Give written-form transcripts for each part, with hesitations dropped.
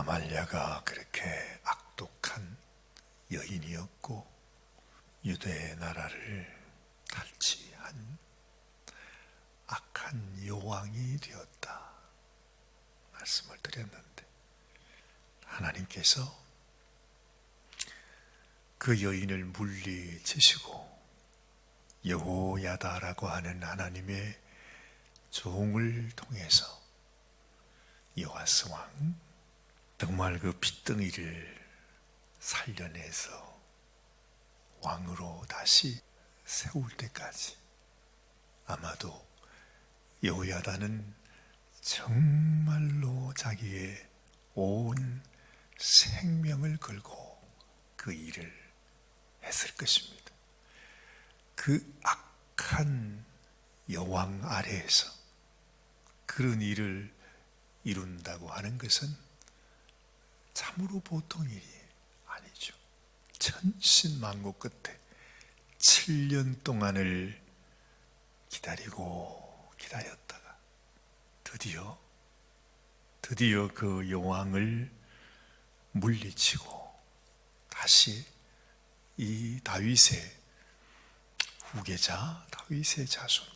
아말랴가 그렇게 악독한 여인이었고 유대 나라를 탈취한 악한 여왕이 되었다 말씀을 드렸는데, 하나님께서 그 여인을 물리치시고 여호야다라고 하는 하나님의 종을 통해서 요아스 왕 정말 그 핏덩이를 살려내서 왕으로 다시 세울 때까지 아마도 여호야다는 정말로 자기의 온 생명을 걸고 그 일을 했을 것입니다. 그 악한 여왕 아래에서 그런 일을 이룬다고 하는 것은 참으로 보통 일이 아니죠. 천신만고 끝에 7년 동안을 기다렸다가 드디어 그 여왕을 물리치고 다시 이 다윗의 후계자, 다윗의 자손,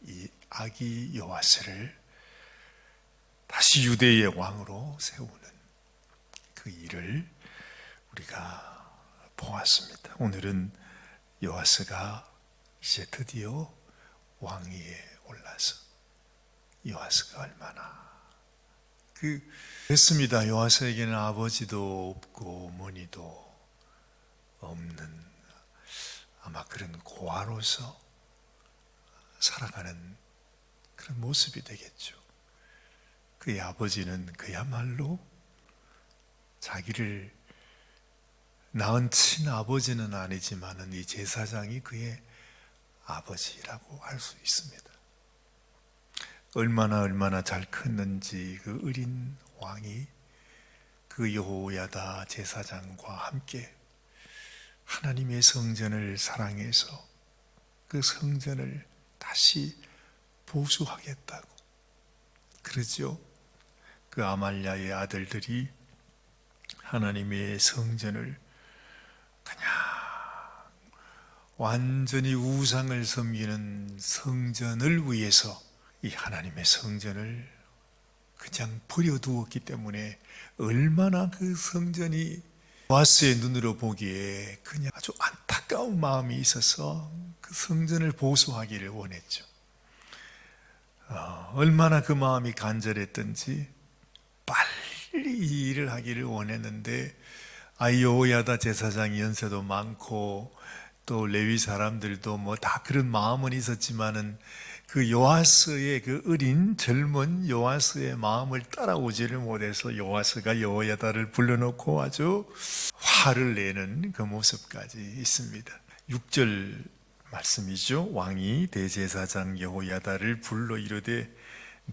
이 아기 요아스를 다시 유대의 왕으로 세우는 그 일을 우리가 보았습니다. 오늘은 요아스가 이제 드디어 왕위에 올라서 요아스가 얼마나 그랬습니다. 요아스에게는 아버지도 없고 어머니도 없는 아마 그런 고아로서 살아가는 그런 모습이 되겠죠. 그의 아버지는 그야말로 자기를 낳은 친아버지는 아니지만은 이 제사장이 그의 아버지라고 할 수 있습니다. 얼마나 잘 컸는지 그 어린 왕이 그 여호야다 제사장과 함께 하나님의 성전을 사랑해서 그 성전을 다시 보수하겠다고 그러죠. 그 아말랴의 아들들이 하나님의 성전을 그냥 완전히 우상을 섬기는 성전을 위해서 이 하나님의 성전을 그냥 버려두었기 때문에 얼마나 그 성전이 요아스의 눈으로 보기에 그냥 아주 안타까운 마음이 있어서 그 성전을 보수하기를 원했죠. 얼마나 그 마음이 간절했던지 빨리 이 일을 하기를 원했는데 여호야다 제사장 연세도 많고 또 레위 사람들도 뭐 다 그런 마음은 있었지만은 그 요아스의 그 어린 젊은 요아스의 마음을 따라오지를 못해서 요아스가 여호야다를 불러놓고 아주 화를 내는 그 모습까지 있습니다. 6절 말씀이죠. 왕이 대제사장 여호야다를 불러 이르되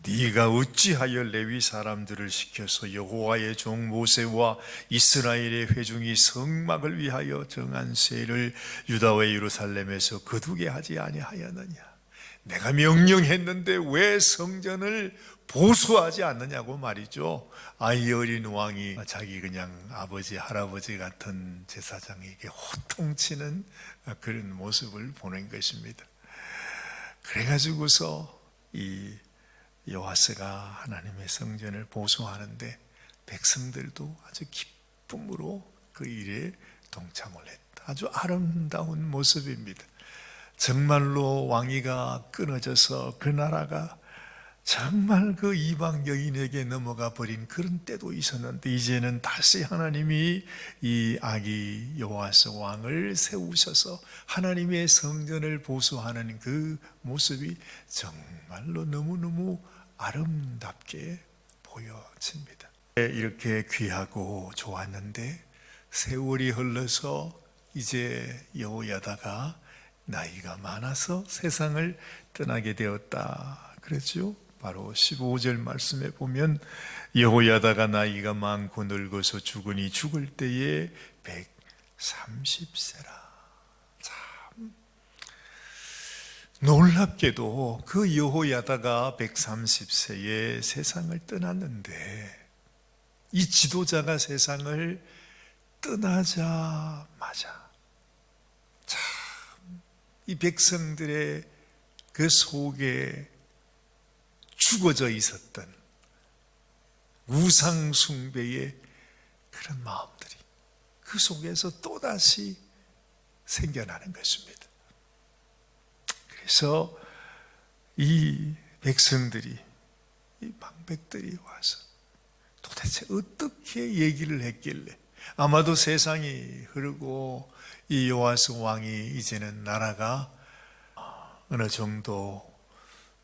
네가 어찌하여 레위 사람들을 시켜서 여호와의 종 모세와 이스라엘의 회중이 성막을 위하여 정한 쇠를 유다와 예루살렘에서 거두게 하지 아니하였느냐? 내가 명령했는데 왜 성전을 보수하지 않느냐고 말이죠. 이 어린 왕이 자기 그냥 아버지 할아버지 같은 제사장에게 호통치는 그런 모습을 보는 것입니다. 그래가지고서 이 요아스가 하나님의 성전을 보수하는데 백성들도 아주 기쁨으로 그 일에 동참을 했다. 아주 아름다운 모습입니다. 정말로 왕위가 끊어져서 그 나라가 정말 그 이방 여인에게 넘어가 버린 그런 때도 있었는데 이제는 다시 하나님이 이 아기 요아스 왕을 세우셔서 하나님의 성전을 보수하는 그 모습이 정말로 너무너무 아름답게 보여집니다. 이렇게 귀하고 좋았는데 세월이 흘러서 이제 여호야다가 나이가 많아서 세상을 떠나게 되었다 그랬죠. 바로 15절 말씀에 보면 여호야다가 나이가 많고 늙어서 죽으니 죽을 때에 130세라. 참 놀랍게도 그 여호야다가 130세에 세상을 떠났는데 이 지도자가 세상을 떠나자마자 참 이 백성들의 그 속에 죽어져 있었던 우상 숭배의 그런 마음들이 그 속에서 또다시 생겨나는 것입니다. 그래서 이 백성들이, 이 방백들이 와서 도대체 어떻게 얘기를 했길래, 아마도 세상이 흐르고 이 요아스 왕이 이제는 나라가 어느 정도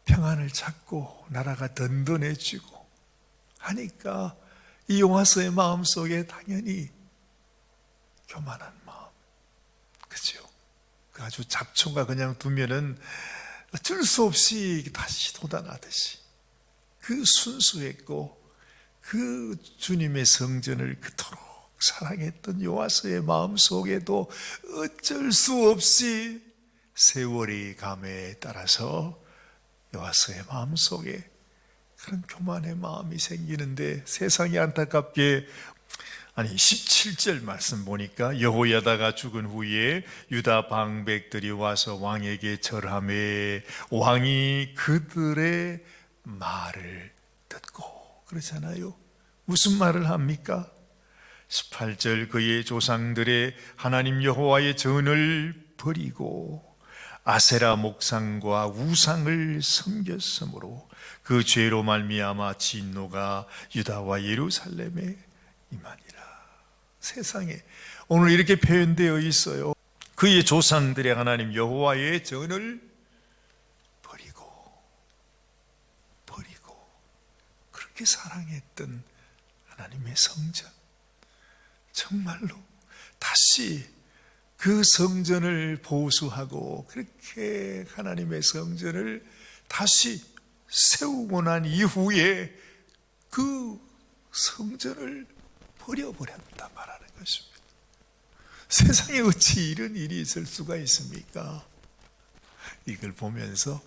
평안을 찾고 나라가 든든해지고 하니까 이 요아스의 마음속에 당연히 교만한 마음, 그죠? 아주 잡초가 그냥 두면은 어쩔 수 없이 다시 돋아나듯이 그 순수했고 그 주님의 성전을 그토록 사랑했던 요아스의 마음속에도 어쩔 수 없이 세월이 감에 따라서 요아스의 마음속에 그런 교만의 마음이 생기는데, 세상이 안타깝게 17절 말씀 보니까 여호야다가 죽은 후에 유다 방백들이 와서 왕에게 절하매 왕이 그들의 말을 듣고, 그렇잖아요. 무슨 말을 합니까? 18절 그의 조상들의 하나님 여호와의 전을 버리고 아세라 목상과 우상을 섬겼으므로 그 죄로 말미암아 진노가 유다와 예루살렘에 임하니라. 세상에 오늘 이렇게 표현되어 있어요. 그의 조상들의 하나님 여호와의 전을 버리고 그렇게 사랑했던 하나님의 성전, 정말로 다시 그 성전을 보수하고 그렇게 하나님의 성전을 다시 세우고 난 이후에 그 성전을 버려버렸다 말하는 것입니다. 세상에 어찌 이런 일이 있을 수가 있습니까? 이걸 보면서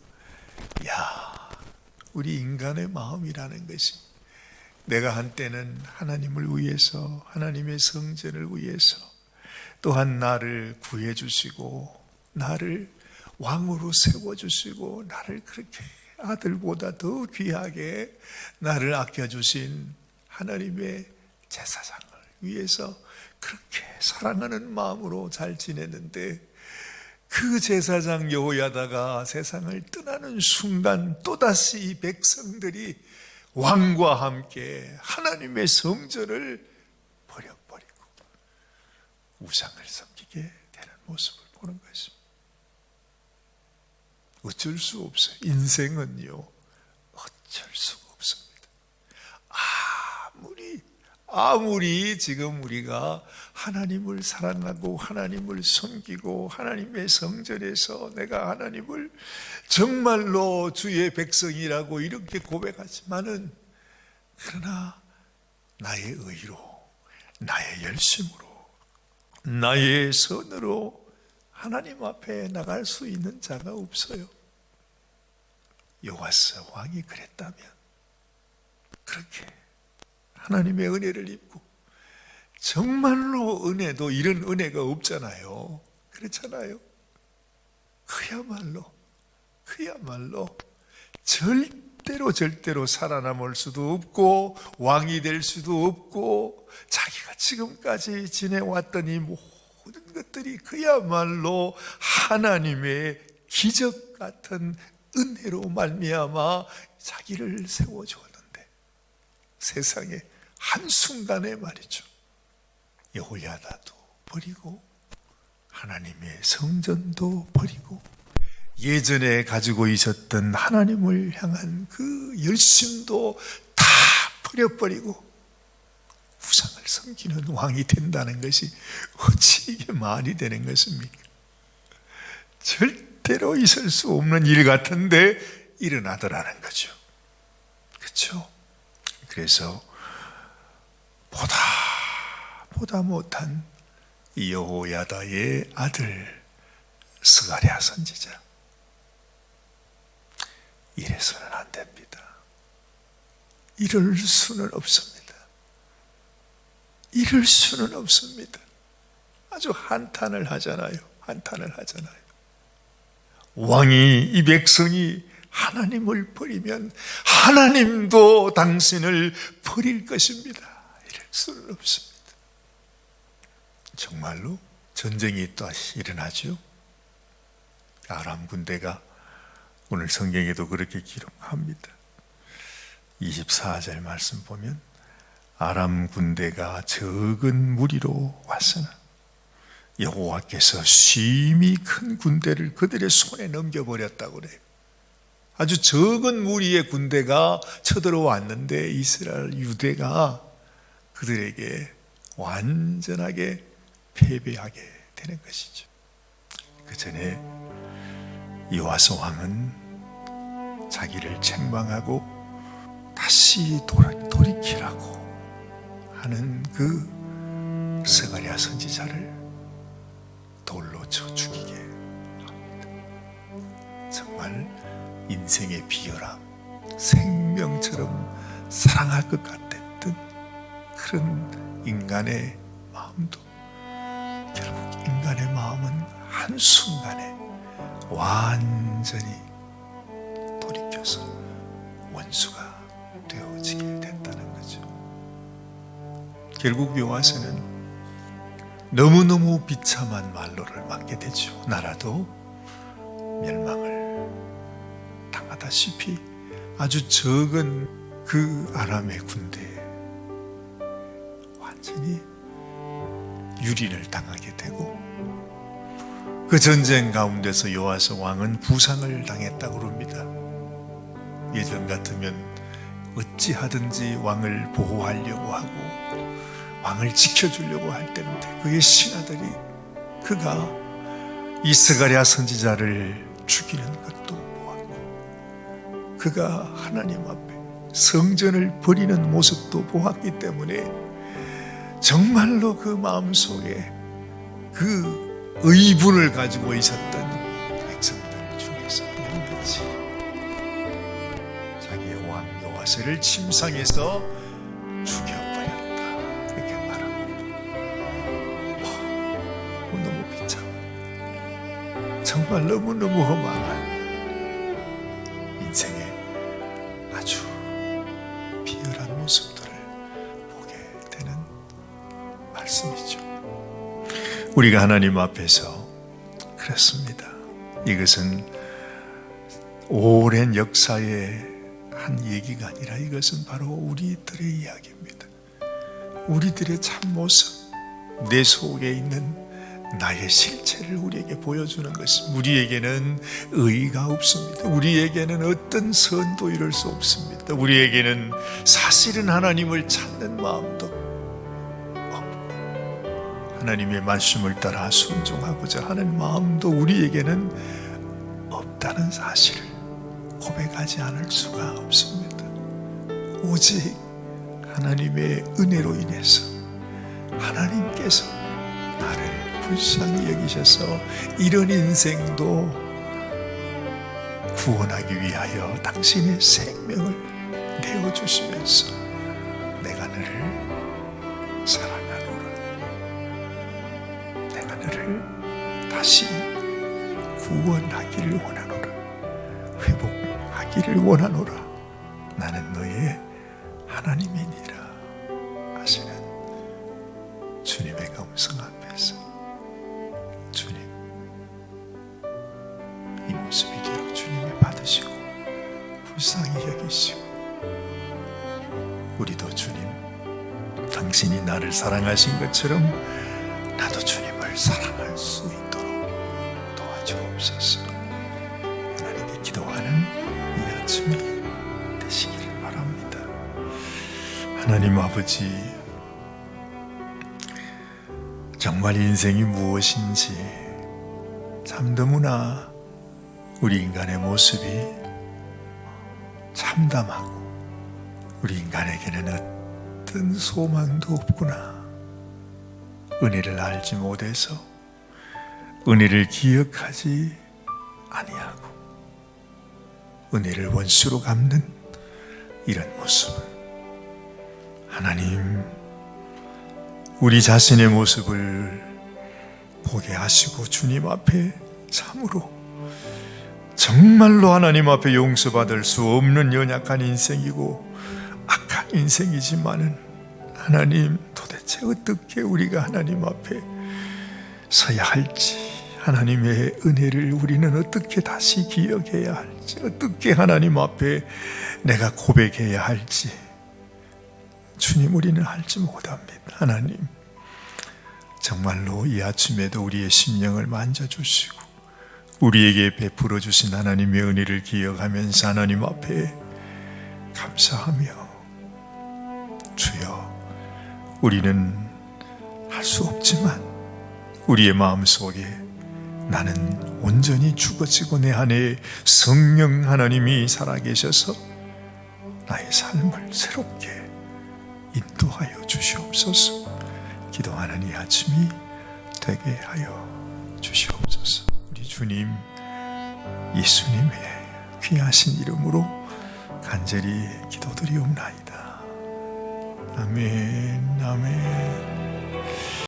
우리 인간의 마음이라는 것이, 내가 한때는 하나님을 위해서, 하나님의 성전을 위해서, 또한 나를 구해주시고 나를 왕으로 세워주시고 나를 그렇게 아들보다 더 귀하게 나를 아껴주신 하나님의 제사장을 위해서 그렇게 사랑하는 마음으로 잘 지냈는데, 그 제사장 여호야다가 세상을 떠나는 순간 또다시 이 백성들이 왕과 함께 하나님의 성전을 버려버리고 우상을 섬기게 되는 모습을 보는 것입니다. 어쩔 수 없어요. 인생은요, 어쩔 수가 없습니다. 아무리 지금 우리가 하나님을 사랑하고 하나님을 섬기고 하나님의 성전에서 내가 하나님을 정말로 주의 백성이라고 이렇게 고백하지만은, 그러나 나의 의로, 나의 열심으로, 나의 선으로 하나님 앞에 나갈 수 있는 자가 없어요. 요아스 왕이 그랬다면, 그렇게 하나님의 은혜를 입고, 정말로 은혜도 이런 은혜가 없잖아요. 그렇잖아요. 그야말로 절대로 살아남을 수도 없고 왕이 될 수도 없고, 자기가 지금까지 지내왔던 이 모든 것들이 그야말로 하나님의 기적 같은 은혜로 말미암아 자기를 세워주었는데, 세상에 한순간에 말이죠, 여호야다도 버리고 하나님의 성전도 버리고 예전에 가지고 있었던 하나님을 향한 그 열심도 다 버려버리고 우상을 섬기는 왕이 된다는 것이 어찌 이게 말이 되는 것입니까? 절대로 있을 수 없는 일 같은데 일어나더라는 거죠. 그렇죠? 그래서 보다 못한 여호야다의 아들 스가랴 선지자, 이래서는 안 됩니다. 이럴 수는 없습니다. 이럴 수는 없습니다. 아주 한탄을 하잖아요. 왕이, 이 백성이 하나님을 버리면 하나님도 당신을 버릴 것입니다. 이럴 수는 없습니다. 정말로 전쟁이 또 일어나죠. 아람 군대가 오늘 성경에도 그렇게 기록합니다. 24절 말씀 보면 아람 군대가 적은 무리로 왔으나 여호와께서 심히 큰 군대를 그들의 손에 넘겨버렸다고 그래요. 아주 적은 무리의 군대가 쳐들어왔는데 이스라엘 유대가 그들에게 완전하게 패배하게 되는 것이죠. 그 전에 요아스 왕은 자기를 책망하고 다시 돌이키라고 하는 그 스가랴 선지자를 돌로 쳐 죽이게 합니다. 정말 인생의 비열함, 생명처럼 사랑할 것 같았던 그런 인간의 마음도 결국 인간의 마음은 한순간에 완전히 돌이켜서 원수가 되어지게 된다는 거죠. 결국 요아스는 너무너무 비참한 말로를 맞게 되죠. 나라도 멸망을 당하다시피 아주 적은 그 아람의 군대에 완전히 유린을 당하게 되고 그 전쟁 가운데서 요아스 왕은 부상을 당했다고 합니다. 예전 같으면 어찌하든지 왕을 보호하려고 하고 왕을 지켜주려고 할 때인데 그의 신하들이 그가 이 스가랴 선지자를 죽이는 것도 보았고 그가 하나님 앞에 성전을 버리는 모습도 보았기 때문에 정말로 그 마음속에 그 의분을 가지고 있었던 백성들 중에서 몇몇이 자기의 왕 요아스를 침상에서 죽여버렸다 그렇게 말합니다. 너무 비참, 정말 너무너무 허망한 인생의 아주 비열한 모습들을 보게 되는 말씀이죠. 우리가 하나님 앞에서 그렇습니다. 이것은 오랜 역사의 한 얘기가 아니라 이것은 바로 우리들의 이야기입니다. 우리들의 참모습, 내 속에 있는 나의 실체를 우리에게 보여주는 것입니다. 우리에게는 의의가 없습니다. 우리에게는 어떤 선도 이룰 수 없습니다. 우리에게는 사실은 하나님을 찾는 마음도 하나님의 말씀을 따라 순종하고자 하는 마음도 우리에게는 없다는 사실을 고백하지 않을 수가 없습니다. 오직 하나님의 은혜로 인해서 하나님께서 나를 불쌍히 여기셔서 이런 인생도 구원하기 위하여 당신의 생명을 내어주시면서 내가 너를 사랑하노라, 내가 너를 다시 구원하기를 원하노라, 회복하기를 원하노라, 나는 너의 하나님이니라 하시는 주님의 음성 앞에서 주님, 이 모습이기로 주님이 받으시고 불쌍히 여기시고 우리도 주님, 당신이 나를 사랑하신 것처럼 나도 주님을 사랑할 수 있도록 도와주옵소서. 하나님께 기도하는 이 아침이 되시기를 바랍니다. 하나님 아버지, 정말 인생이 무엇인지 참 너무나 우리 인간의 모습이 참담하고 우리 인간에게는 어떤 소망도 없구나. 은혜를 알지 못해서 은혜를 기억하지 아니하고 은혜를 원수로 갚는 이런 모습은 하나님, 우리 자신의 모습을 보게 하시고 주님 앞에 참으로 정말로 하나님 앞에 용서받을 수 없는 연약한 인생이고 악한 인생이지만은 하나님, 도대체 어떻게 우리가 하나님 앞에 서야 할지, 하나님의 은혜를 우리는 어떻게 다시 기억해야 할지, 어떻게 하나님 앞에 내가 고백해야 할지 주님, 우리는 알지 못합니다. 하나님, 정말로 이 아침에도 우리의 심령을 만져주시고 우리에게 베풀어 주신 하나님의 은혜를 기억하면서 하나님 앞에 감사하며, 주여, 우리는 할 수 없지만 우리의 마음속에 나는 온전히 죽어지고 내 안에 성령 하나님이 살아계셔서 나의 삶을 새롭게 인도하여 주시옵소서. 기도하는 이 아침이 되게 하여 주시옵소서. 우리 주님 예수님의 귀하신 이름으로 간절히 기도드리옵나이다. 아멘, 아멘.